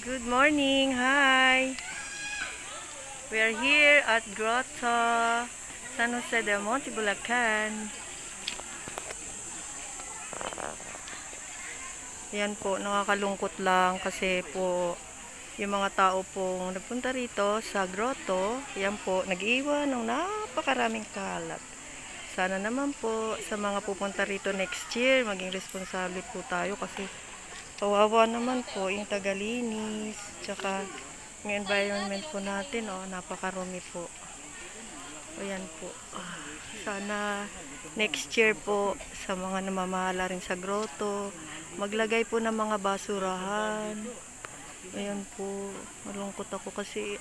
Good morning. Hi. We are here at Grotto, San Jose del Monte, Bulacan. Yan po, nakakalungkot lang kasi po yung mga tao pong nagpunta rito sa grotto, yan po, nag-iwan ng napakaraming kalat. Sana naman po sa mga pupunta rito next year, maging responsable po tayo kasi kawawa naman po yung tagalinis, tsaka yung environment po natin, napakarumi po. Ayan po. Sana next year po sa mga namamahala rin sa grotto, maglagay po ng mga basurahan. Ayan po, malungkot ako kasi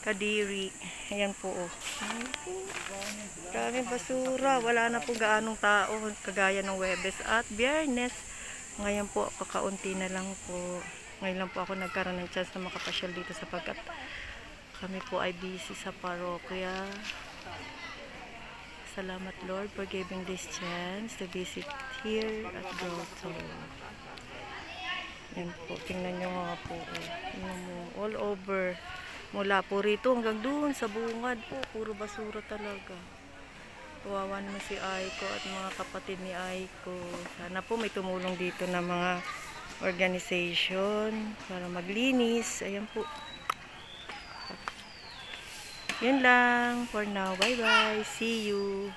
kadiri. Ayan po. Ayan po. Daming basura. Wala na po gaanong tao kagaya ng Huwebes at Biyernes. Ngayon po, kakaunti na lang po. Ngayon lang po ako nagkaroon ng chance na makapasyal dito sapagkat kami po ay busy sa parokya. Salamat Lord for giving this chance to visit here at Grotto. Yan po, tingnan nyo nga po. All over. Mula po rito hanggang doon sa bungad po, puro basura talaga. Kawawa naman si Aiko at mga kapatid ni Aiko. Sana po may tumulong dito na mga organization para maglinis. Ayan po. Yan lang for now. Bye bye. See you.